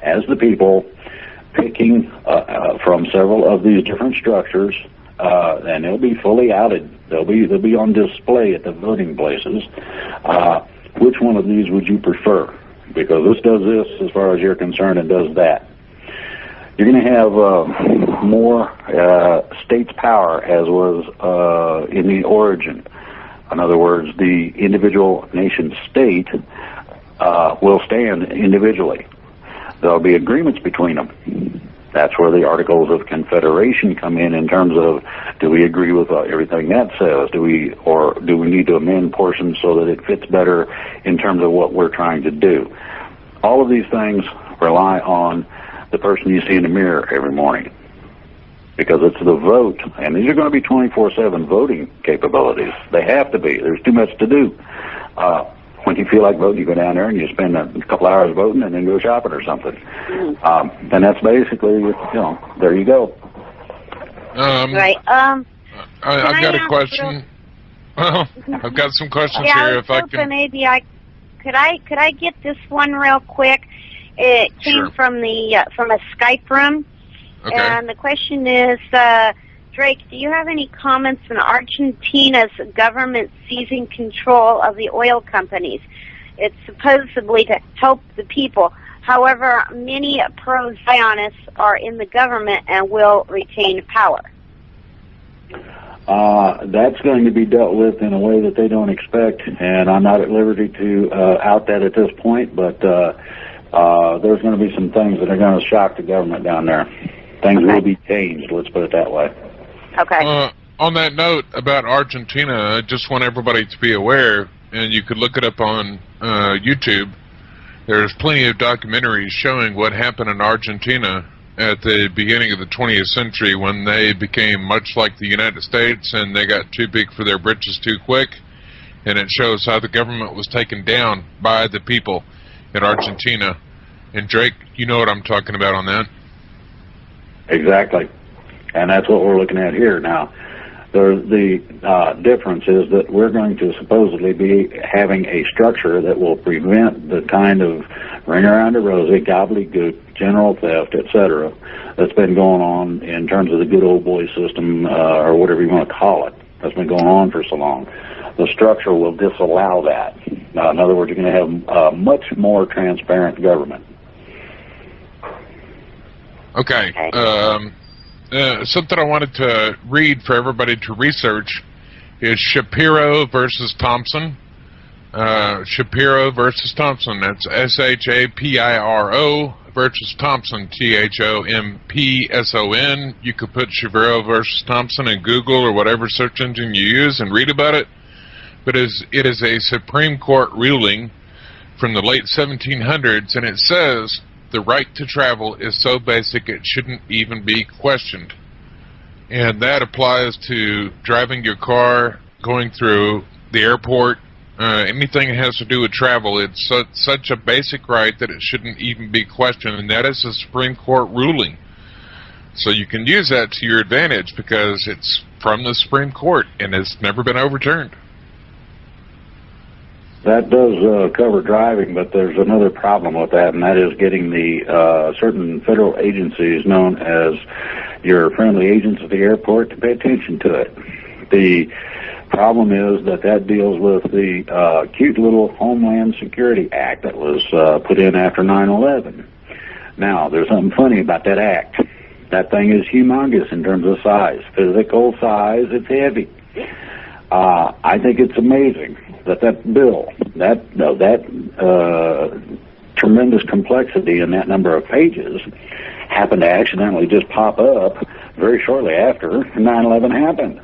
as the people, picking from several of these different structures, and they'll be fully outed. They'll be on display at the voting places. Which one of these would you prefer? Because this does this as far as you're concerned, and does that. You're going to have more states' power, as was in the origin. In other words, the individual nation state will stand individually. There'll be agreements between them. That's where the Articles of Confederation come in terms of, do we agree with everything that says? Do we need to amend portions so that it fits better in terms of what we're trying to do? All of these things rely on the person you see in the mirror every morning, because it's the vote, and these are going to be 24/7 voting capabilities. They have to be. There's too much to do. When you feel like voting, you go down there and you spend a couple hours voting and then go shopping or something. And that's basically, there you go. Right. I've got a question. I've got some questions here. If I can, maybe could I get this one real quick? It came from a Skype room, and the question is, Drake, do you have any comments on Argentina's government seizing control of the oil companies? It's supposedly to help the people. However, many pro-Zionists are in the government and will retain power. That's going to be dealt with in a way that they don't expect, and I'm not at liberty to out that at this point, but there's going to be some things that are going to shock the government down there. Things will be changed, let's put it that way. Okay. On that note about Argentina, I just want everybody to be aware, and you could look it up on YouTube. There's plenty of documentaries showing what happened in Argentina at the beginning of the 20th century when they became much like the United States and they got too big for their britches too quick. And it shows how the government was taken down by the people in Argentina. And Drake, you know what I'm talking about on that? Exactly. And that's what we're looking at here now. The difference is that we're going to supposedly be having a structure that will prevent the kind of ring around the rosy, gobbledygook, general theft, etc., that's been going on in terms of the good old boy system, or whatever you want to call it, that's been going on for so long. The structure will disallow that. In other words, you're going to have a much more transparent government. Okay. Something I wanted to read for everybody to research is Shapiro versus Thompson. Shapiro versus Thompson. That's SHAPIRO versus Thompson. THOMPSON. You could put Shapiro versus Thompson in Google or whatever search engine you use and read about it. But it is a Supreme Court ruling from the late 1700s, and it says the right to travel is so basic it shouldn't even be questioned. And that applies to driving your car, going through the airport, anything that has to do with travel. It's such a basic right that it shouldn't even be questioned, and that is a Supreme Court ruling. So you can use that to your advantage because it's from the Supreme Court and it's never been overturned. That does cover driving, but there's another problem with that, and that is getting the certain federal agencies known as your friendly agents at the airport to pay attention to it. The problem is that deals with the cute little Homeland Security Act that was put in after 9/11. Now, there's something funny about that act. That thing is humongous in terms of size. Physical size, it's heavy. I think it's amazing that bill, that tremendous complexity in that number of pages happened to accidentally just pop up very shortly after 9/11 happened.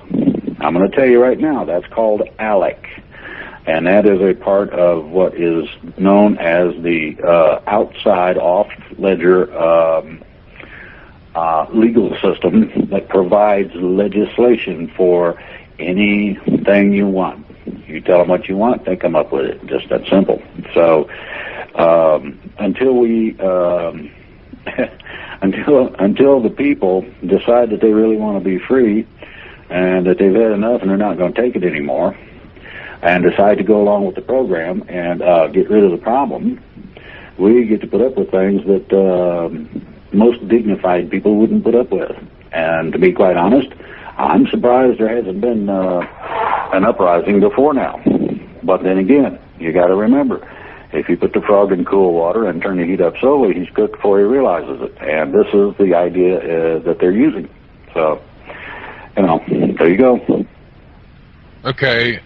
I'm going to tell you right now, that's called ALEC, and that is a part of what is known as the outside off-ledger legal system that provides legislation for anything you want. You tell them what you want, they come up with it. Just that simple. So until the people decide that they really want to be free and that they've had enough and they're not going to take it anymore and decide to go along with the program and get rid of the problem, we get to put up with things that most dignified people wouldn't put up with. And to be quite honest, I'm surprised there hasn't been an uprising before now. But then again, you got to remember, if you put the frog in cool water and turn the heat up slowly, he's cooked before he realizes it. And this is the idea that they're using. So, there you go. Okay.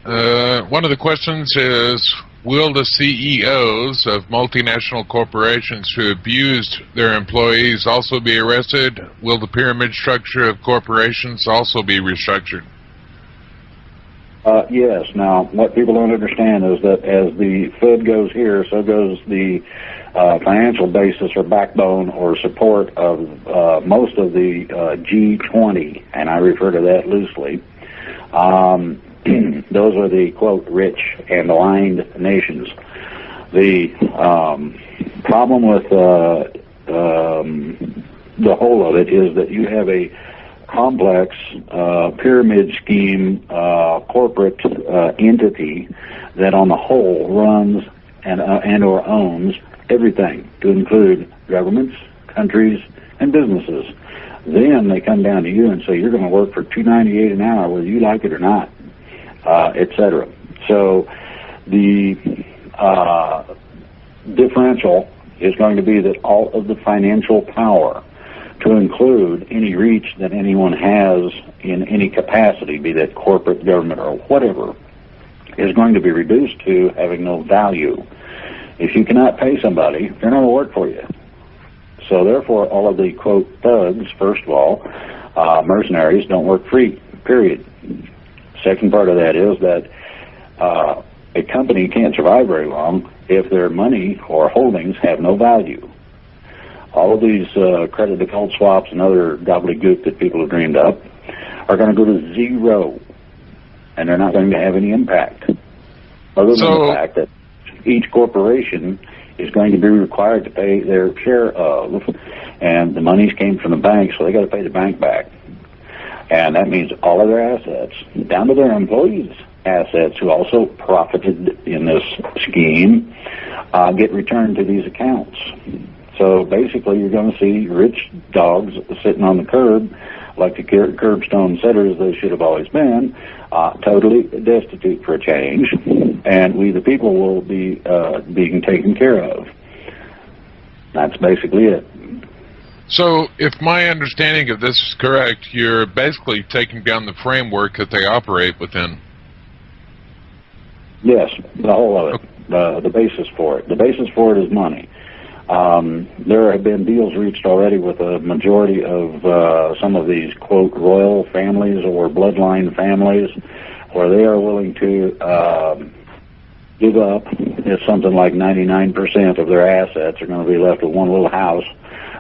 One of the questions is, will the CEOs of multinational corporations who abused their employees also be arrested? Will the pyramid structure of corporations also be restructured? Yes. Now, what people don't understand is that as the Fed goes here, so goes the financial basis or backbone or support of most of the G20, and I refer to that loosely. Those are the, quote, rich and aligned nations. The problem with the whole of it is that you have a complex pyramid scheme corporate entity that on the whole runs and or owns everything, to include governments, countries, and businesses. Then they come down to you and say, you're going to work for $2.98 an hour whether you like it or not, etc. So the differential is going to be that all of the financial power, to include any reach that anyone has in any capacity, be that corporate, government, or whatever, is going to be reduced to having no value. If you cannot pay somebody, they're not going to work for you. So therefore, all of the, quote, thugs, first of all, mercenaries, don't work free, period. Second part of that is that a company can't survive very long if their money or holdings have no value. All of these credit default swaps and other gobbledygook that people have dreamed up are going to go to zero, and they're not going to have any impact, other than the fact that each corporation is going to be required to pay their share of, and the monies came from the bank, so they got to pay the bank back. And that means all of their assets, down to their employees' assets who also profited in this scheme, get returned to these accounts. So basically, you're going to see rich dogs sitting on the curb, like the curbstone setters they should have always been, totally destitute for a change, and we the people will be being taken care of. That's basically it. So, if my understanding of this is correct, you're basically taking down the framework that they operate within. Yes, the whole of it, the basis for it. The basis for it is money. There have been deals reached already with a majority of some of these, quote, royal families or bloodline families, where they are willing to give up something like 99% of their assets are going to be left with one little house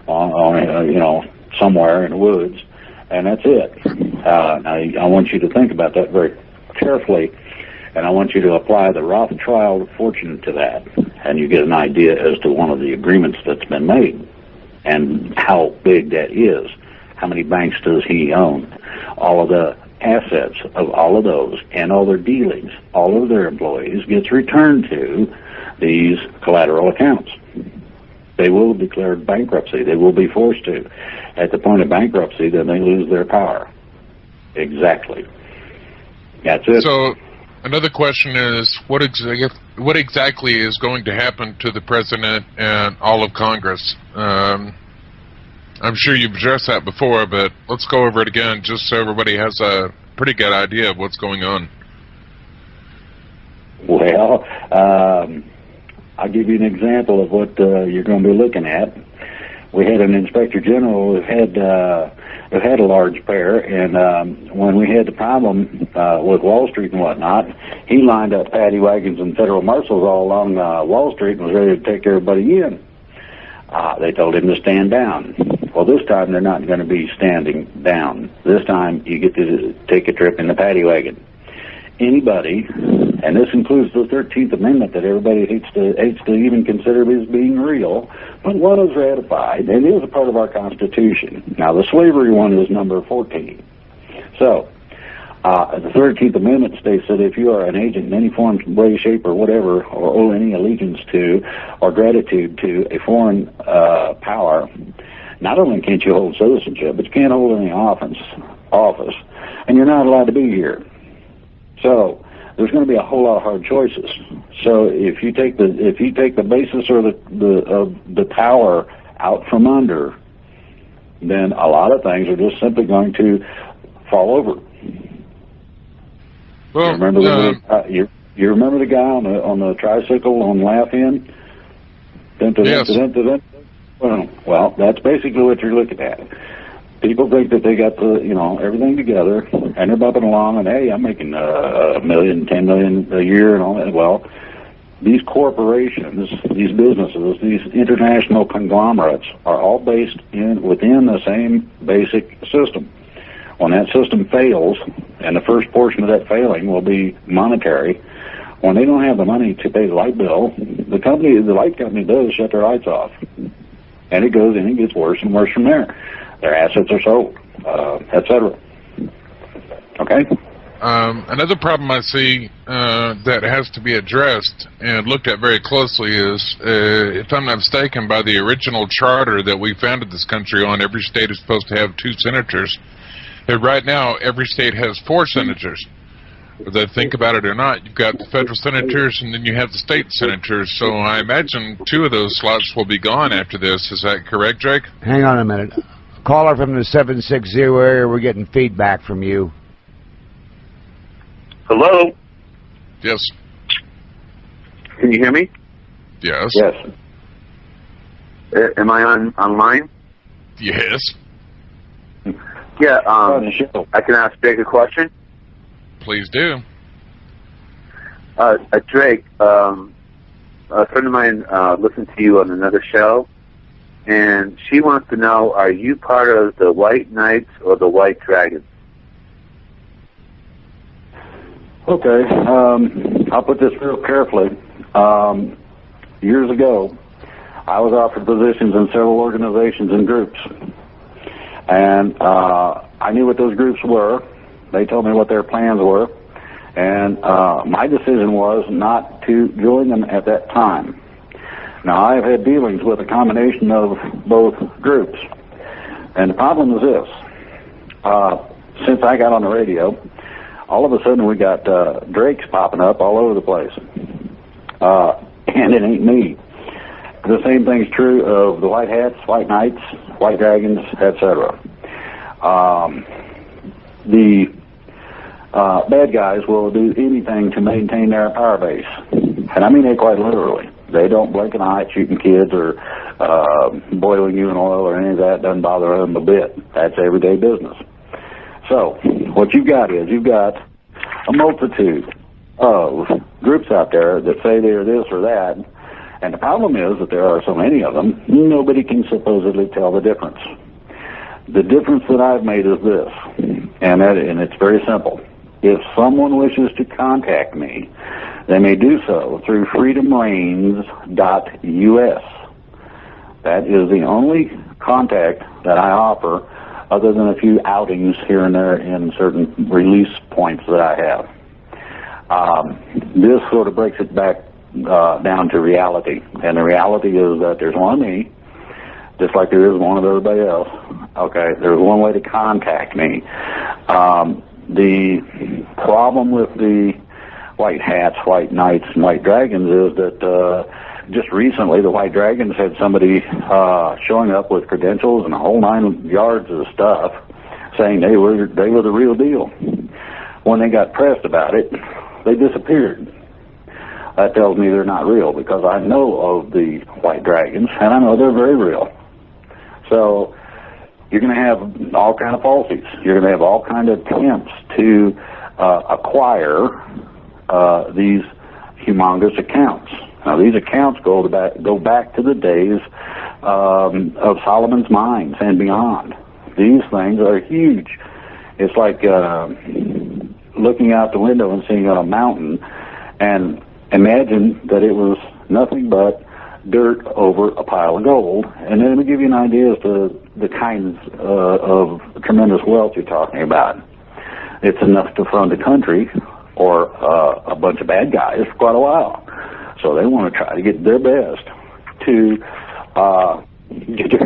on somewhere in the woods, and that's it. Now, I want you to think about that very carefully, and I want you to apply the Rothschild fortune to that, and you get an idea as to one of the agreements that's been made and how big that is. How many banks does he own? All of the assets of all of those and all their dealings, all of their employees gets returned to these collateral accounts. They will declare bankruptcy. They will be forced to. At the point of bankruptcy, then they lose their power. Exactly. That's it. So, another question is, what exactly is going to happen to the president and all of Congress? I'm sure you've addressed that before, but let's go over it again just so everybody has a pretty good idea of what's going on. Well, I'll give you an example of what you're going to be looking at. We had an inspector general who had a large pair, and when we had the problem with Wall Street and whatnot, he lined up paddy wagons and federal marshals all along Wall Street and was ready to take everybody in. They told him to stand down. Well, this time they're not going to be standing down. This time you get to take a trip in the paddy wagon. Anybody, and this includes the 13th Amendment that everybody hates to even consider as being real, but one is ratified and is a part of our Constitution. Now, the slavery one is number 14. So, The 13th Amendment states that if you are an agent in any form, way, shape, or whatever, or owe any allegiance to or gratitude to a foreign power, not only can't you hold citizenship, but you can't hold any office, and you're not allowed to be here. So there's going to be a whole lot of hard choices. So if you take the basis or the power out from under, then a lot of things are just simply going to fall over. Well, you remember the guy on the tricycle on Laugh-In? Yes. Well, that's basically what you're looking at. People think that they got everything together, and they're bumping along, and hey, I'm making $1 million, $10 million a year, and all that. Well, these corporations, these businesses, these international conglomerates are all based within the same basic system. When that system fails, and the first portion of that failing will be monetary, when they don't have the money to pay the light bill, the light company does shut their lights off. And it goes and it gets worse and worse from there. Their assets are sold, etc. Okay? Another problem I see that has to be addressed and looked at very closely is, if I'm not mistaken, by the original charter that we founded this country on, every state is supposed to have 2 senators. And right now, every state has 4 senators. Whether they think about it or not, you've got the federal senators and then you have the state senators. So I imagine 2 of those slots will be gone after this. Is that correct, Drake? Hang on a minute. Caller from the 760 area, we're getting feedback from you. Hello? Yes. Can you hear me? Yes. Yes. Am I online? Yes. Yeah, I can ask Drake a question? Please do. Drake, a friend of mine listened to you on another show, and she wants to know, are you part of the White Knights or the White Dragons? Okay, I'll put this real carefully. Years ago, I was offered positions in several organizations and groups, and I knew what those groups were. They told me what their plans were, and my decision was not to join them at that time. Now, I've had dealings with a combination of both groups, and the problem is this. Since I got on the radio, all of a sudden we got Drakes popping up all over the place, and it ain't me. The same thing's true of the White Hats, White Knights, White Dragons, etc. The bad guys will do anything to maintain their power base, and I mean it quite literally. They don't blink an eye at shooting kids or boiling you in oil or any of that. Doesn't bother them a bit. That's everyday business. So what you've got is you've got a multitude of groups out there that say they're this or that, and the problem is that there are so many of them, nobody can supposedly tell the difference. The difference that I've made is this, and it's very simple. If someone wishes to contact me, they may do so through freedomreigns.us. That is the only contact that I offer, other than a few outings here and there in certain release points that I have. This sort of breaks it back down to reality, and the reality is that there's one of me, just like there is one of everybody else. Okay, there's one way to contact me. The problem with the White Hats, White Knights, and White Dragons is that just recently the White Dragons had somebody showing up with credentials and a whole 9 yards of stuff saying they were the real deal. When they got pressed about it, they disappeared. That tells me they're not real, because I know of the White Dragons, and I know they're very real. So you're going to have all kind of falsies. You're going to have all kind of attempts to acquire these humongous accounts. Now, these accounts go back to the days of Solomon's mines and beyond. These things are huge. It's like looking out the window and seeing a mountain, and imagine that it was nothing but dirt over a pile of gold, and then it'll give you an idea as to the kinds of tremendous wealth you're talking about. it's enough to fund a country or a bunch of bad guys for quite a while. So they want to try to get their best to get their